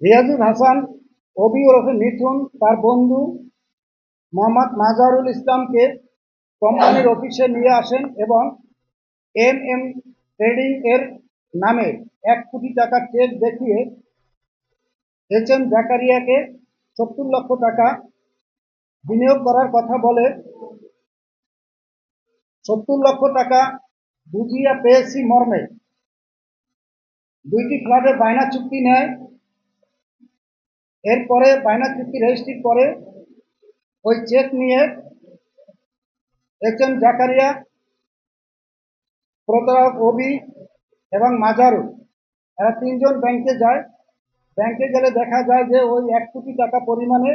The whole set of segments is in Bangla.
রিয়াজুল হাসান অবি ওরফে মিথুন তার বন্ধু মোহাম্মদ মাজারুল ইসলামকে কোম্পানির অফিসে নিয়ে আসেন এবং এম ট্রেডিং এর নামে 1 কোটি টাকার চেক দেখিয়ে এইচ এম জাকারিয়াকে 70 লক্ষ টাকা বিনিয়োগ করার কথা বলে 70 লক্ষ টাকা বুঝিয়া পেয়েছি মর্মে 2টি ফ্ল্যাটের বায়না চুক্তি নেয়। এরপরে বায়না চুক্তি রেজিস্ট্রি করে ওই চেক নিয়ে এইচ এম জাকারিয়া, প্রতারক অবি এবং মাজারুল এরা 3জন ব্যাংকে যায়। ব্যাংকে গেলে দেখা যায় যে ওই 1 কোটি টাকা পরিমাণে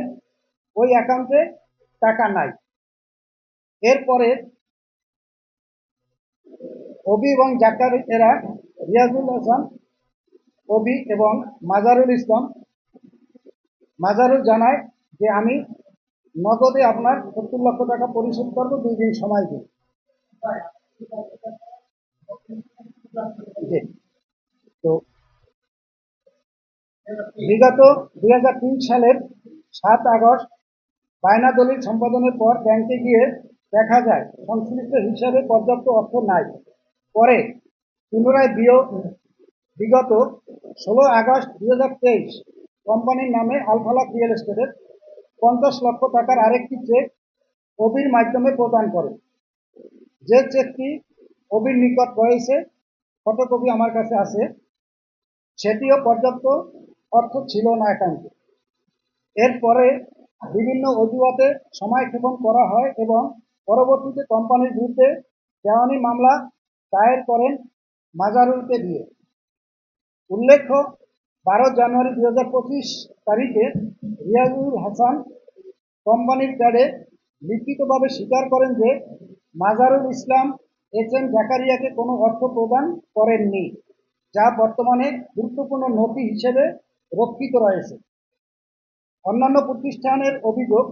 ওই অ্যাকাউন্টে টাকা নাই। এরপরে অবি এবং এরা রিয়াজুল হাসান, অবি এবং মাজারুল জানায় যে আমি নগদে আপনার 70 লক্ষ টাকা পরিশোধ করবো, 2 দিন সময় দিন। তো বিগত 2003 সালের 7 আগস্ট বায়না দলিল সম্পাদনের পর ব্যাংকে গিয়ে দেখা যায় সংশ্লিষ্ট হিসাবে পর্যাপ্ত অর্থ নাই। পরে পুনরায় বিগত 16 আগস্ট 2023 কোম্পানির নামে আলফালাক রিয়েল এস্টেটের 50 লক্ষ টাকার আরেকটি চেক অবির মাধ্যমে প্রদান করে। যে চেকটি অবির নিকট রয়েছে, ফটোকপি আমার কাছে আছে, সেটিও পর্যাপ্ত অর্থ ছিল না অ্যাকাউন্টে। এরপরে বিভিন্ন অজুহাতে সময়ক্ষেপণ করা হয় এবং পরবর্তীতে কোম্পানির বিরুদ্ধে দেওয়ানি মামলা দায়ের করেন মাজারুলকে দিয়ে। উল্লেখ্য, 12 জানুয়ারি 2025 তারিখে রিয়াজুল হাসান কোম্পানির প্যাডে লিখিতভাবে স্বীকার করেন যে মাজারুল ইসলাম এইচ এম জাকারিয়াকে কোনো অর্থ প্রদান করেননি, যা বর্তমানে গুরুত্বপূর্ণ নথি হিসেবে রক্ষিত রয়েছে। অন্যান্য প্রতিষ্ঠানের অভিযোগ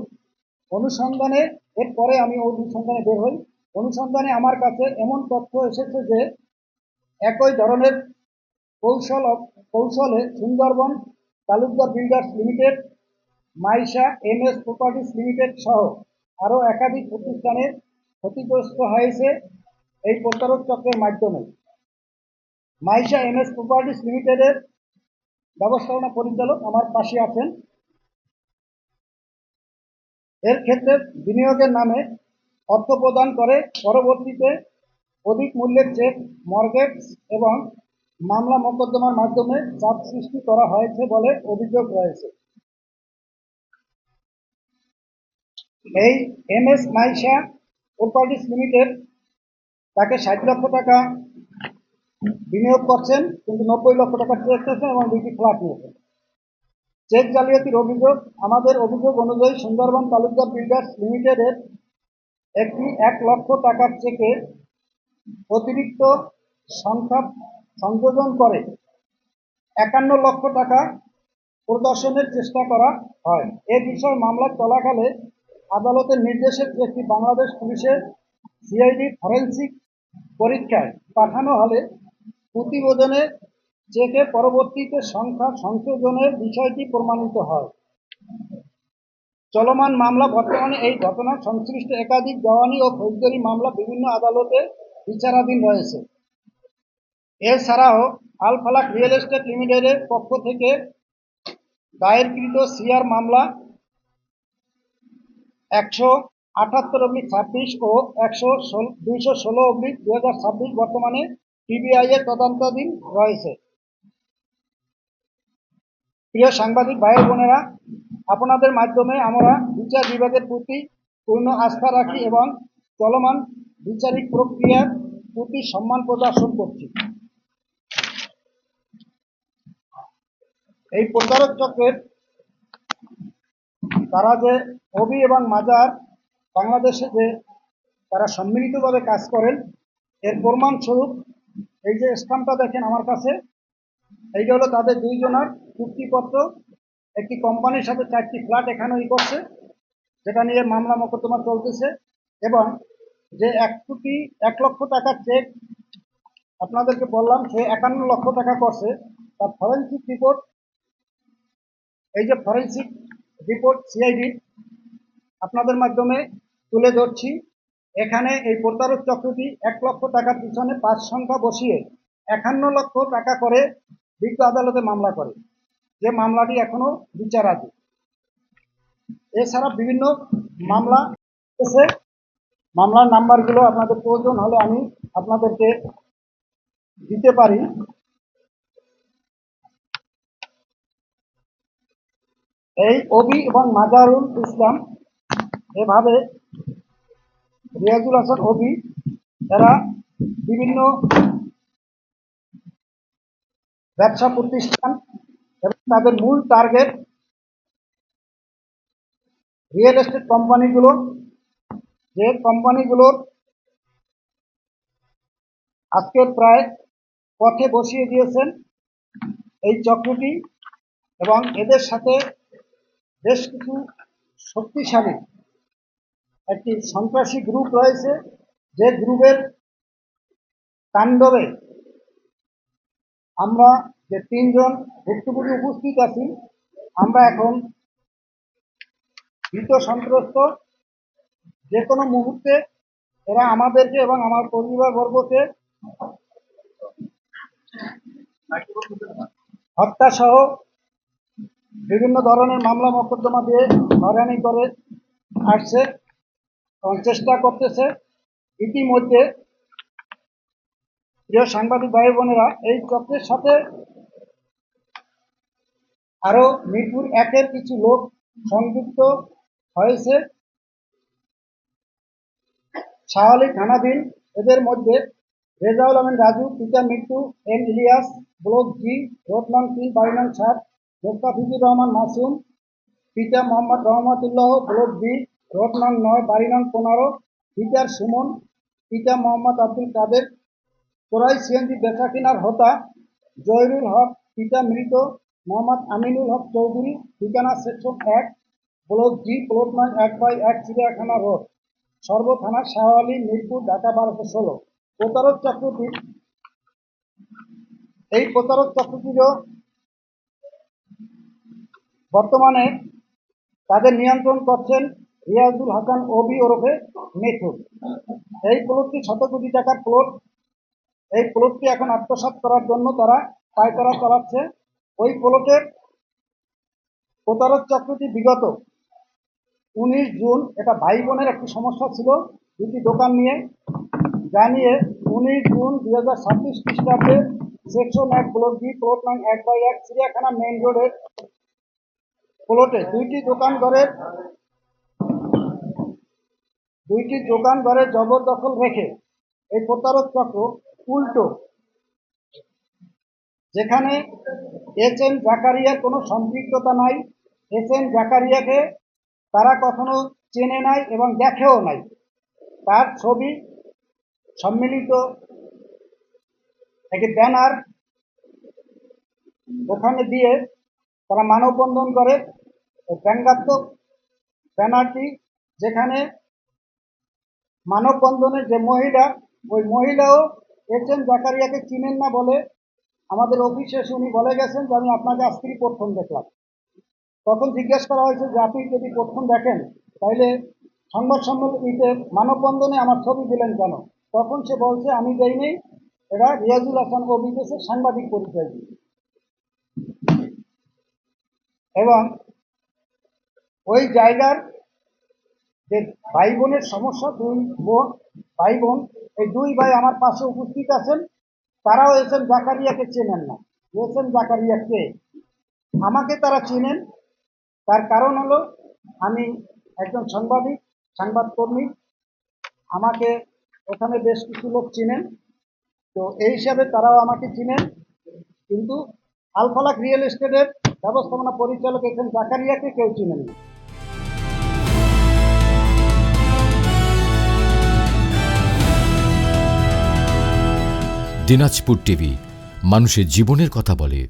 অনুসন্ধানে, এরপরে আমি অনুসন্ধানে বের হই। অনুসন্ধানে আমার কাছে এমন তথ্য এসেছে যে একই ধরনের কৌশলে Sundarban Talukdar builders limited, Maisha MS properties limited সহ আরও একাধিক প্রতিষ্ঠানের ক্ষতিগ্রস্ত হয়েছে এই প্রতারক চক্রের মাধ্যমে। মাইশা MS প্রপার্টিজ লিমিটেডের ব্যবস্থাপনা পরিচালক আমার পাশে আছেন। এর ক্ষেত্রে বিনিয়োগের নামে অর্থ প্রদান করে পরবর্তীতে অধিক মূল্যের চেক, মর্গেজ এবং মামলা মোকদ্দমার মাধ্যমে চাপ সৃষ্টি করা হয়েছে বলে অভিযোগ রয়েছে। এই MS মাইশা প্রপার্টিজ লিমিটেড তাকে 60 লক্ষ টাকা বিনিয়োগ করছেন, কিন্তু 90 লক্ষ টাকা চেক পেয়েছেন এবং 2টি ফ্ল্যাট নিয়েছেন। চেক জালিয়াতির অভিযোগ, আমাদের অভিযোগ অনুযায়ী সুন্দরবন তালুকদার বিল্ডার্স লিমিটেডের একটি 1 লক্ষ টাকার চেকে অতিরিক্ত সংখ্যা সংযোজন করে 51 লক্ষ টাকা প্রদর্শনের চেষ্টা করা হয়। এ বিষয়ে মামলা চলাকালে আদালতের নির্দেশের চেকটি বাংলাদেশ পুলিশের CID ফরেনসিক পরীক্ষায় পাঠানো হলে প্রতিবেদনে চেকে পরবর্তীতে সংখ্যা সংশোধনের বিষয়টি প্রমাণিত হয়। চলমান মামলা, বর্তমানে এই ঘটনা সংশ্লিষ্ট একাধিক দেওয়ানি ও ফৌজদারি মামলা বিভিন্ন আদালতে বিচারাধীন রয়েছে। এছাড়াও আল ফালাক রিয়েল এস্টেট লিমিটেডের পক্ষ থেকে দায়েরকৃত CR মামলা 178/26 ও 216/2026 বর্তমানে PBI এর তদন্তাধীন রয়েছে। প্রিয় সাংবাদিক ভাই বোনেরা, আপনাদের মাধ্যমে আমরা বিচার বিভাগের প্রতি পূর্ণ আস্থা রাখি এবং চলমান বিচারিক প্রক্রিয়ার প্রতি সম্মান প্রদর্শন করছি। এই প্রতারক চক্রের তারা যে অবি এবং মাজার বাংলাদেশে যে তারা সম্মিলিতভাবে কাজ করেন, এর প্রমাণস্বরূপ এই যে স্ট্যাম্পটা দেখেন আমার কাছে, এইটা হলো তাদের 2জনের চুক্তিপত্র। একটি কোম্পানির সাথে 4টি ফ্ল্যাট এখানে করছে, যেটা নিয়ে মামলা মোকদ্দমা চলতেছে। এবং যে 1 লক্ষ টাকার চেক আপনাদেরকে বললাম, সে 51 লক্ষ টাকা করছে, তার ফরেনসিক রিপোর্ট এই যে ফরেনসিক রিপোর্ট সিআইডি আপনাদের মাধ্যমে তুলে ধরছি। এখানে এই প্রতারক চক্রটি 1 লক্ষ টাকার পিছনে 5 সংখ্যা বসিয়ে 51 লক্ষ টাকা করে বিজ্ঞ আদালতে মামলা করে, যে মামলাটি এখনো বিচারাধীন। এছাড়া বিভিন্ন মামলা আছে, মামলার নাম্বারগুলো আপনাদের প্রয়োজন হলে আমি আপনাদেরকে দিতে পারি। এই ওবি এবং মাজারুল ইসলাম, এভাবে রিয়াজুল হাসান ওবি, এরা বিভিন্ন ব্যবসা প্রতিষ্ঠান এবং তাদের মূল টার্গেট রিয়েল এস্টেট কোম্পানিগুলো, যে কোম্পানিগুলোর আজকে প্রায় পথে বসিয়ে দিয়েছেন এই চক্রটি। এবং এদের সাথে বেশ কিছু শক্তিশালী একটি সন্ত্রাসী গ্রুপ রয়েছে, যে গ্রুপের তাণ্ডবে আমরা যে 3 জন ভুক্তভোগী উপস্থিত আছি, আমরা এখন ভীত সন্ত্রস্ত। যে কোনো মুহূর্তে এরা আমাদেরকে এবং আমার পরিবারবর্গকে হত্যা সহ বিভিন্ন ধরনের মামলা মোকদ্দমা দিয়ে হয়রানি করে আসছে এবং চেষ্টা করতেছে। ইতিমধ্যে প্রিয় সাংবাদিক ভাই বোনেরা, এই চক্রের সাথে আরো মিরপুর 1-এর কিছু লোক সংযুক্ত হয়েছে। শাহালি থানাধীন এদের মধ্যে রেজাউল আমিন রাজু, পিতা মৃত্যু, M Ilias, block G, road নং 3, বাড়ি নং 7, মোস্তাফিজুর রহমান মাসুম, পিতা Mohammad Rahmatullah, block B, road নং 9, বাড়ি নং 15, পিতার সুমন, পিতা মোহাম্মদ আব্দুল কাদের, চোরাই সিএনজি বেচা কেনার হোতা জহিরুল হক, পিতা মৃত মোহাম্মদ আমিনুল হক চৌধুরী, ঠিকানা সেকশন 1, ব্লক জি, প্লট নং 1/1, চিড়িয়াখানা রোড, সর্ব থানা শাহওয়ালি, মিরপুর, ঢাকা 1216। এই প্রতারক চক্রটিরও বর্তমানে তাদের নিয়ন্ত্রণ করছেন রিয়াজুল হাসান ওবি ওরফে মেথুর। এই প্লটটি 100 কোটি টাকার প্লট। এই প্লটটি এখন আত্মসাৎ করার জন্য তারা পায়তারা চালাচ্ছে। ওই প্লটের প্রতারক চক্রটি বিগত 19 জুন, এটা ভাই বোনের একটি সমস্যা ছিল, দুটি দোকান নিয়ে, জানিয়ে 19 জুন 2026 খ্রিস্টাব্দে সেকশন 1, ব্লক বি, প্লট নং 1/1, চিড়িয়াখানা মেইন রোডের প্লটে দুইটি দোকান ঘরে জবরদখল রেখে এই প্রতারক চক্র উল্টো, যেখানে এস.এম. জাকারিয়ার কোনো সম্পৃক্ততা নাই, এস.এম. জাকারিয়াকে তারা কখনো চেনে নাই এবং দেখেও নাই, তার ছবি সম্মিলিত একটি ব্যানার ওখানে দিয়ে তারা মানববন্ধন করে। ব্যঙ্গাত্মক ব্যানারটি, যেখানে মানববন্ধনের যে মহিলা, ওই মহিলাও এস.এম. জাকারিয়াকে চিনেন না বলে আমাদের অফিসে উনি বলে গেছেন যে আমি আপনাকে আজকেই প্রথম দেখলাম। তখন জিজ্ঞেস করা হয়েছে যে আপনি যদি প্রথম দেখেন তাহলে সংবাদ সম্মেলনীতে মানববন্ধনে আমার ছবি দিলেন কেন? তখন সে বলছে আমি দেইনি, এরা রিয়াজুল হাসান ওবি দেশের সাংবাদিক পরিচয় দিয়ে। এবং ওই জায়গার যে ভাই বোনের সমস্যা, ভাই বোন, এই 2 ভাই আমার পাশে উপস্থিত আছেন, তারাও এস.এম. জাকারিয়াকে চেনেন না। এস.এম. জাকারিয়া কে? আমাকে তারা চিনেন, তার কারণ হলো আমি একজন সংবাদকর্মী, আমাকে ওখানে বেশ কিছু লোক চিনেন, তো এই হিসাবে তারাও আমাকে চিনেন। কিন্তু আলফালাক রিয়েল এস্টেটের ব্যবস্থাপনা পরিচালক এস.এম. জাকারিয়াকে কেউ চিনেন না। দিনাজপুর টিভি, মানুষের জীবনের কথা বলে।